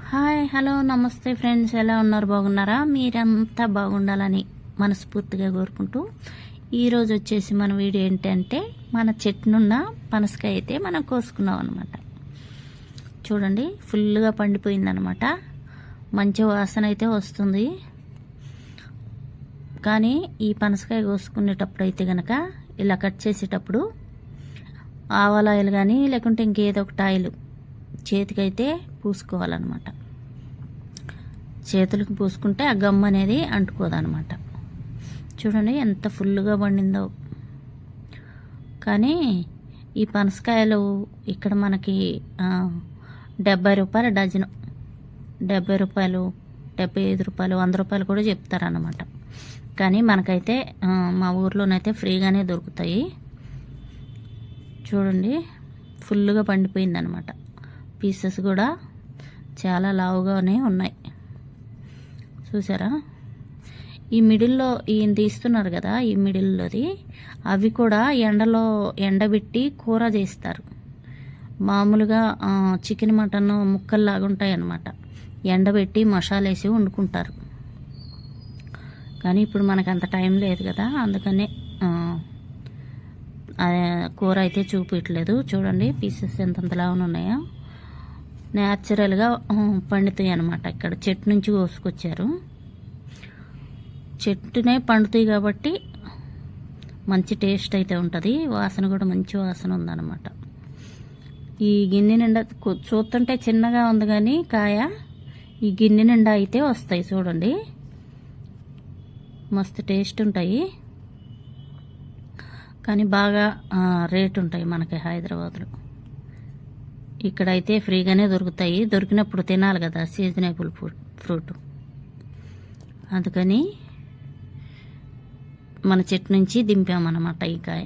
Hi hello నమస్తే friends, ఎలా ఉన్నారు? బాగున్నారా? మీరంతా బాగుండాలని మనస్ఫూర్తిగా కోరుకుంటూ ఈరోజు వచ్చేసి మన వీడియో ఏంటంటే మన చెట్టునున్న పనసకాయ అయితే మనం కోసుకున్నాం అనమాట. చూడండి, ఫుల్గా పండిపోయిందనమాట. మంచి వాసన అయితే వస్తుంది. కానీ ఈ పనసకాయ కోసుకునేటప్పుడు అయితే కనుక ఇలా కట్ చేసేటప్పుడు ఆవాల ఆయిల్ కానీ లేకుంటే ఇంకేదో ఒకటి ఆయిల్ చేతికైతే పూసుకోవాలన్నమాట. చేతులకు పూసుకుంటే ఆ గమ్ అనేది అంటుకోదన్నమాట. చూడండి ఎంత ఫుల్గా పండిందో. కానీ ఈ పనసకాయలు ఇక్కడ మనకి 70 రూపాయల డజను, 70 రూపాయలు, 75 రూపాయలు, 100 రూపాయలు కూడా చెప్తారన్నమాట. కానీ మనకైతే మా ఊర్లోనైతే ఫ్రీగానే దొరుకుతాయి. చూడండి, ఫుల్గా పండిపోయిందనమాట. పీసెస్ కూడా చాలా లావుగానే ఉన్నాయి. చూసారా? ఈ మిడిల్లో ఈయన తీస్తున్నారు కదా, ఈ మిడిల్లోది అవి కూడా ఎండలో ఎండబెట్టి కూర చేస్తారు. మామూలుగా చికెన్ మటన్ ముక్కల్లాగా ఉంటాయి అన్నమాట. ఎండబెట్టి మసాలా వేసి వండుకుంటారు. కానీ ఇప్పుడు మనకు అంత టైం లేదు కదా, అందుకనే కూర అయితే చూపించట్లేదు. చూడండి పీసెస్ ఎంతలా ఉన్నాయో. న్యాచురల్గా పండుతాయి అన్నమాట. ఇక్కడ చెట్టు నుంచి కోసుకొచ్చారు. చెట్టునే పండుతాయి కాబట్టి మంచి టేస్ట్ అయితే ఉంటుంది. వాసన కూడా మంచి వాసన ఉందన్నమాట. ఈ గిన్నె నిండా చూస్తుంటే చిన్నగా ఉంది కానీ కాయ ఈ గిన్నె నిండా అయితే వస్తాయి. చూడండి, మస్తు టేస్ట్ ఉంటాయి. కానీ బాగా రేట్ ఉంటాయి మనకి హైదరాబాద్లో. ఇక్కడైతే ఫ్రీగానే దొరుకుతాయి. దొరికినప్పుడు తినాలి కదా, సీజనబుల్ ఫ్రూట్. అందుకని మన చెట్టు నుంచి దింపామన్నమాట. ఈ కాయ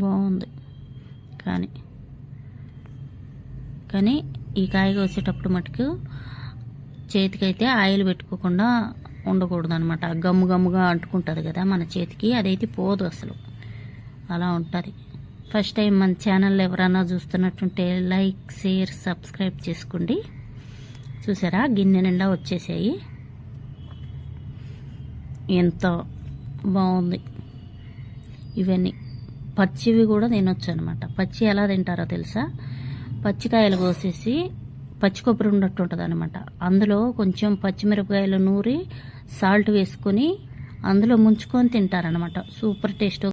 బాగుంది. కానీ ఈ కాయ కోసేటప్పుడు మటుకు చేతికైతే ఆయిల్ పెట్టుకోకుండా ఉండకూడదు అనమాట. గమ్ముగా అంటుకుంటుంది కదా మన చేతికి, అదైతే పోదు అసలు. అలా ఉంటుంది. ఫస్ట్ టైం మన ఛానల్ ఎవరైనా చూస్తున్నట్టుంటే లైక్, షేర్, సబ్స్క్రైబ్ చేసుకోండి. చూసారా, గిన్నె నిండా వచ్చేసాయి. ఎంత బాగుంది. ఇవన్నీ పచ్చివి కూడా తినొచ్చు అనమాట. పచ్చి ఎలా తింటారో తెలుసా? పచ్చికాయలు కోసేసి పచ్చి కొబ్బరి ఉన్నట్టు ఉంటుంది అనమాట. అందులో కొంచెం పచ్చిమిరపకాయలు నూరి సాల్ట్ వేసుకొని అందులో ముంచుకొని తింటారనమాట. Super taste.